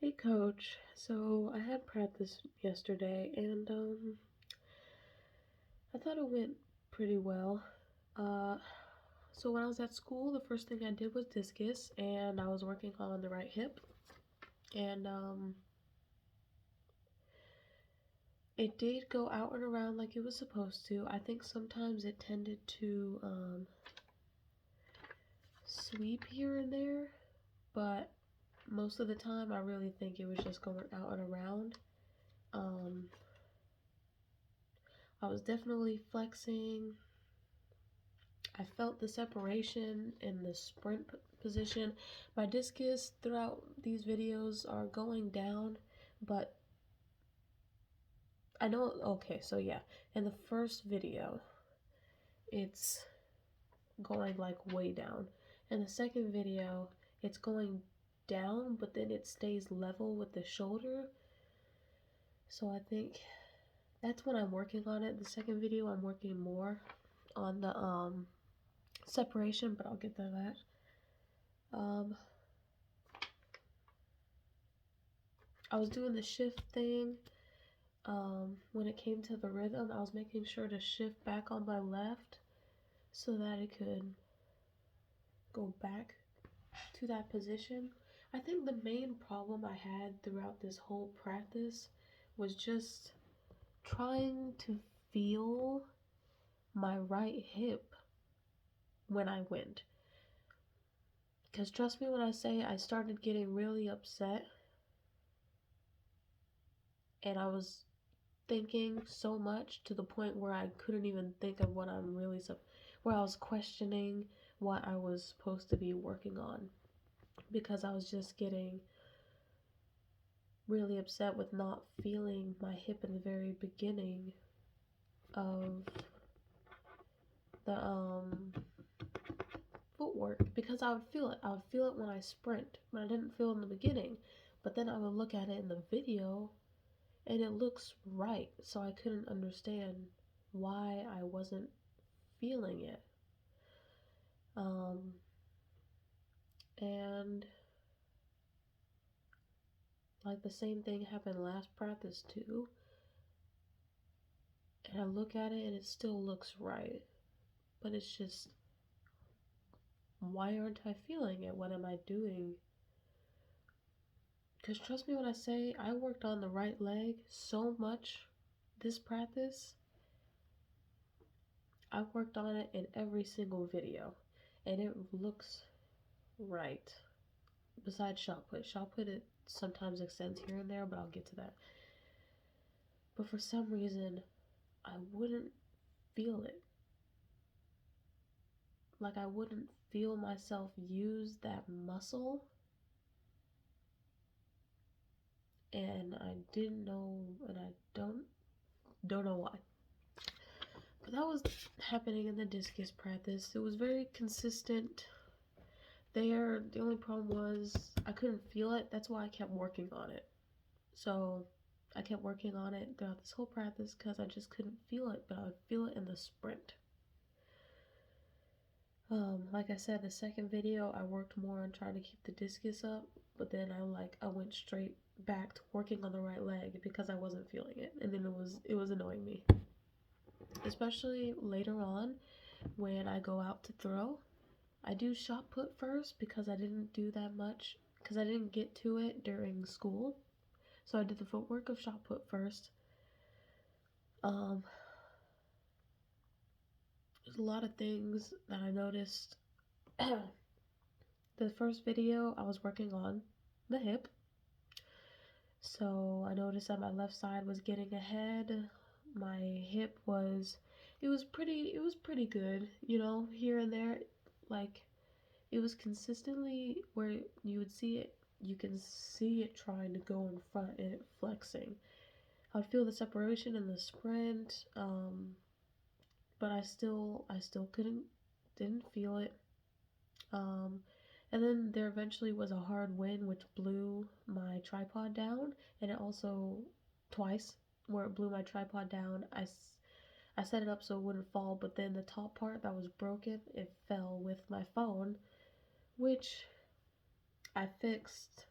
Hey coach, so I had practice yesterday and I thought it went pretty well. Uh so when I was at school, the first thing I did was discus and I was working on the right hip and it did go out and around like it was supposed to. I think sometimes it tended to sweep here and there, but most of the time I really think it was just going out and around. Um I was definitely flexing. I felt the separation in the sprint position. My discus throughout these videos are going down, but I know, okay, so yeah, in the first video, it's going like way down. In the second video, it's going down, but then it stays level with the shoulder. So I think that's when I'm working on it. The second video, I'm working more on the separation, but I'll get to that. I was doing the shift thing. When it came to the rhythm, I was making sure to shift back on my left so that it could go back to that position. I think the main problem I had throughout this whole practice was just trying to feel my right hip when I went. Because trust me when I say I started getting really upset and I was thinking so much to the point where I couldn't even think of what I'm really where I was questioning what I was supposed to be working on because I was just getting really upset with not feeling my hip in the very beginning of the footwork because I would feel it. I would feel it when I sprint, but I didn't feel it in the beginning. But then I would look at it in the video and it looks right, so I couldn't understand why I wasn't feeling it. Um, and like the same thing happened last practice too. And I look at it and it still looks right. But it's just, why aren't I feeling it? What am I doing? Because trust me when I say I worked on the right leg so much this practice. I worked on it in every single video. And it looks right. Besides shot put. Shot put, it sometimes extends here and there, but I'll get to that. But for some reason, I wouldn't feel it. Like I wouldn't feel myself use that muscle, and I didn't know, and I don't know why. But that was happening in the discus practice. It was very consistent there. The only problem was I couldn't feel it. That's why I kept working on it. So I kept working on it throughout this whole practice because I just couldn't feel it, but I would feel it in the sprint. Like I said, the second video, I worked more on trying to keep the discus up, but then I went straight back to working on the right leg because I wasn't feeling it, and then it was annoying me, especially later on when I go out to throw. I do shot put first because I didn't do that much because I didn't get to it during school, so I did the footwork of shot put first. There's a lot of things that I noticed. The first video I was working on the hip. So I noticed that my left side was getting ahead. My hip was it was pretty good, you know, here and there. Like it was consistently where you would see it, you can see it trying to go in front and it flexing. I would feel the separation in the sprint, but I still didn't feel it. Um, and then there eventually was a hard wind which blew my tripod down, and it also twice where it blew my tripod down. I set it up so it wouldn't fall, but then the top part that was broken, it fell with my phone, which I fixed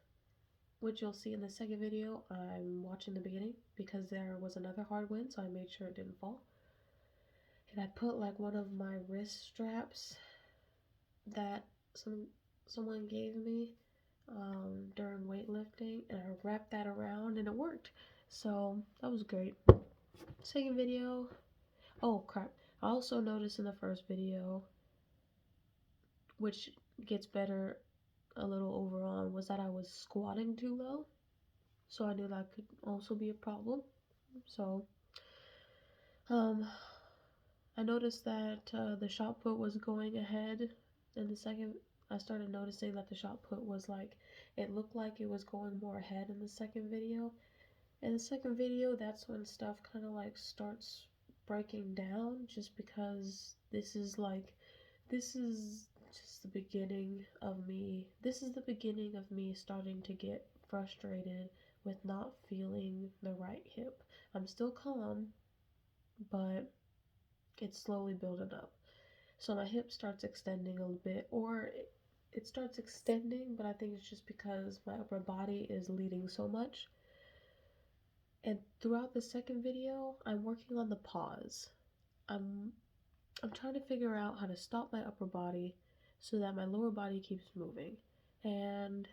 which you'll see in the second video. I'm watching the beginning because there was another hard wind, so I made sure it didn't fall. And I put like one of my wrist straps that someone gave me during weightlifting, and I wrapped that around and it worked. So that was great. Second video. Oh crap. I also noticed in the first video, which gets better a little over on, was that I was squatting too low. So I knew that could also be a problem. So I noticed that the shot put was going ahead. In the second, I started noticing that the shot put was like, it looked like it was going more ahead in the second video. In the second video, that's when stuff kind of like starts breaking down, just because this is just the beginning of me. This is the beginning of me starting to get frustrated with not feeling the right hip. I'm still calm, but it's slowly building up. So my hip starts extending a little bit, or it starts extending, but I think it's just because my upper body is leading so much. And throughout the second video, I'm working on the pause. I'm trying to figure out how to stop my upper body so that my lower body keeps moving. And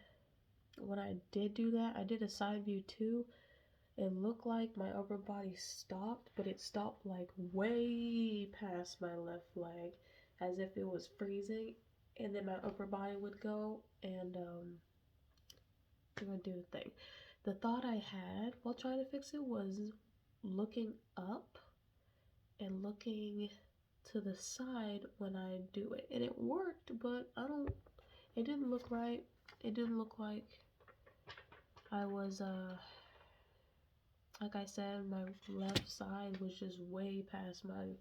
when I did do that, I did a side view too. It looked like my upper body stopped, but it stopped like way past my left leg, as if it was freezing, and then my upper body would go and it would do the thing. The thought I had while trying to fix it was looking up and looking to the side when I do it, and it worked, but it didn't look right. It didn't look like I was like I said, my left side was just way past my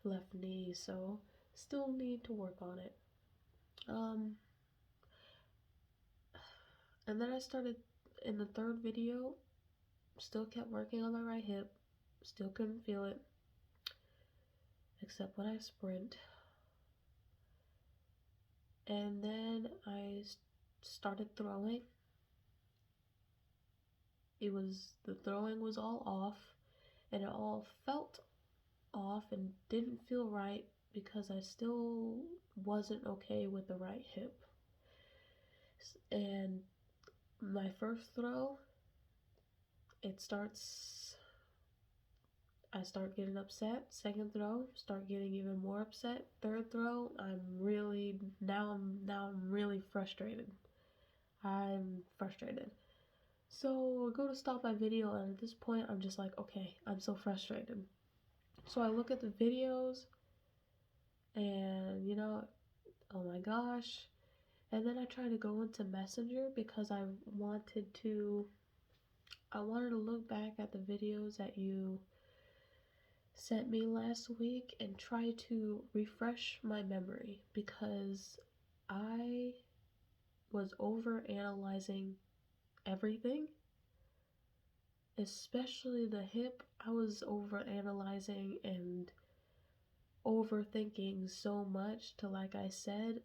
left knee, so still need to work on it. And then I started in the third video, still kept working on my right hip, still couldn't feel it, except when I sprint. And then I started throwing. The throwing was all off, and it all felt off and didn't feel right because I still wasn't okay with the right hip. And my first throw, I start getting upset. Second throw, start getting even more upset. Third throw, I'm really frustrated. I'm frustrated. So I go to stop my video, and at this point I'm just like, okay, I'm so frustrated. So I look at the videos and oh my gosh. And then I try to go into Messenger because I wanted to look back at the videos that you sent me last week and try to refresh my memory, because I was over analyzing everything, especially the hip. I was over analyzing and overthinking so much to, like I said,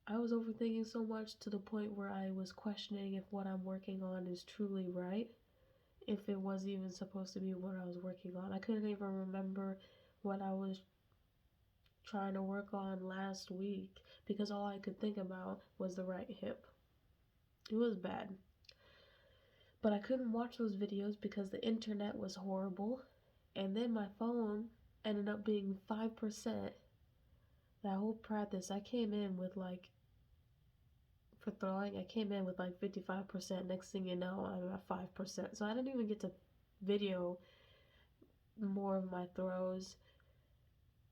I was overthinking so much to the point where I was questioning if what I'm working on is truly right, if it was even supposed to be what I was working on. I couldn't even remember what I was trying to work on last week because all I could think about was the right hip. It was bad. But I couldn't watch those videos because the internet was horrible, and then my phone ended up being 5%. That whole practice, I came in with like, for throwing, I came in with like 55%. Next thing you know, I'm at 5%. So I didn't even get to video more of my throws.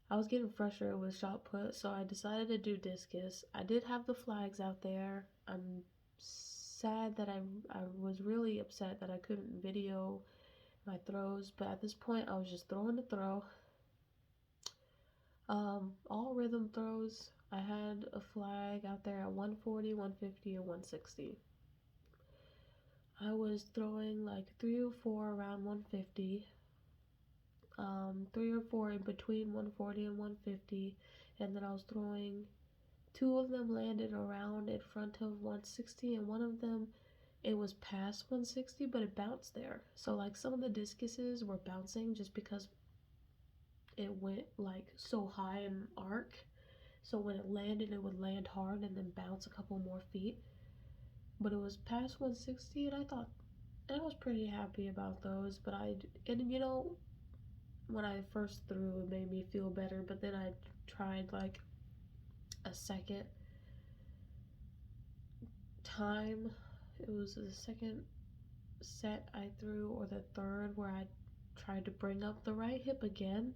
I was getting frustrated with shot put, so I decided to do discus. I did have the flags out there. I'm sad that I was really upset that I couldn't video my throws, but at this point I was just throwing the throw. All rhythm throws, I had a flag out there at 140, 150, and 160. I was throwing like 3 or 4 around 150, 3 or 4 in between 140 and 150, and then I was throwing 2 of them landed around in front of 160, and one of them it was past 160, but it bounced there. So like some of the discuses were bouncing just because it went like so high in arc. So when it landed, it would land hard and then bounce a couple more feet. But it was past 160, and I was pretty happy about those. But and you know, when I first threw, it made me feel better. But then I tried like a second time. It was the second set I threw, or the third, where I tried to bring up the right hip again,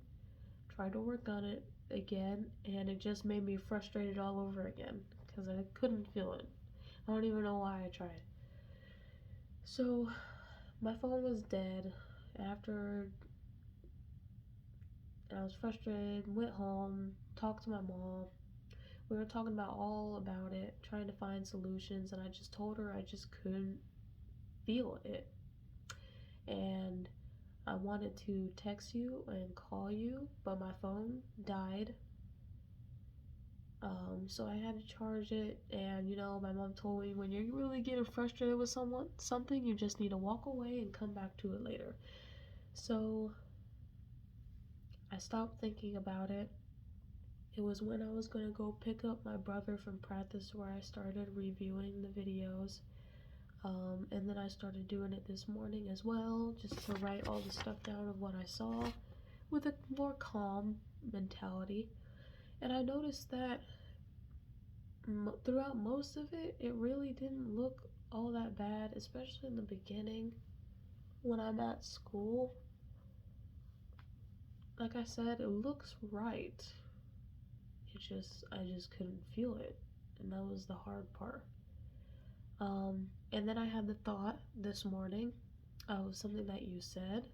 tried to work on it again, and it just made me frustrated all over again because I couldn't feel it. I don't even know why I tried. So my phone was dead after. I was frustrated, went home, talked to my mom. We were talking about all about it, trying to find solutions, and I just told her I just couldn't feel it. And I wanted to text you and call you, but my phone died. So I had to charge it, and you know, my mom told me when you're really getting frustrated with something, you just need to walk away and come back to it later. So I stopped thinking about it. It was when I was gonna go pick up my brother from practice where I started reviewing the videos. And then I started doing it this morning as well, just to write all the stuff down of what I saw with a more calm mentality. And I noticed that throughout most of it, it really didn't look all that bad, especially in the beginning when I'm at school. Like I said, it looks right. I just couldn't feel it, and that was the hard part. And then I had the thought this morning of something that you said.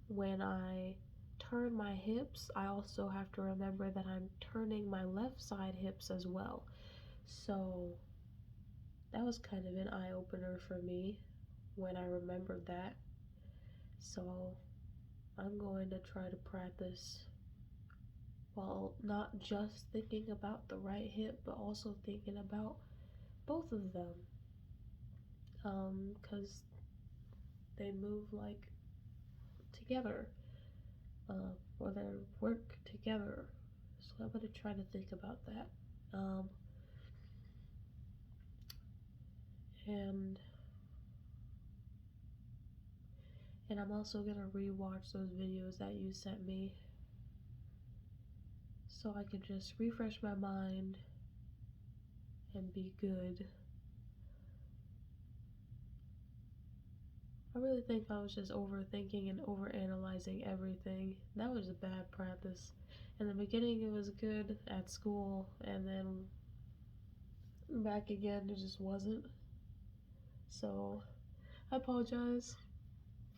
When I turn my hips, I also have to remember that I'm turning my left side hips as well. So that was kind of an eye opener for me when I remembered that. So I'm going to try to practice while not just thinking about the right hip, but also thinking about both of them. Because they move like together, or they work together. So I'm going to try to think about that. Um, and and I'm also going to rewatch those videos that you sent me so I can just refresh my mind and be good. I really think I was just overthinking and overanalyzing everything. That was a bad practice. In the beginning, it was good at school, and then back again, it just wasn't. So, I apologize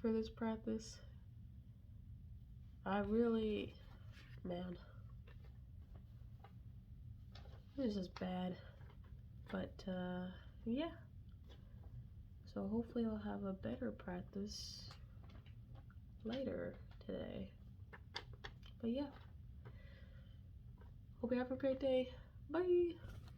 for this practice. I really, man, it was just bad. But, yeah. So, hopefully, I'll have a better practice later today. But, yeah. Hope you have a great day. Bye.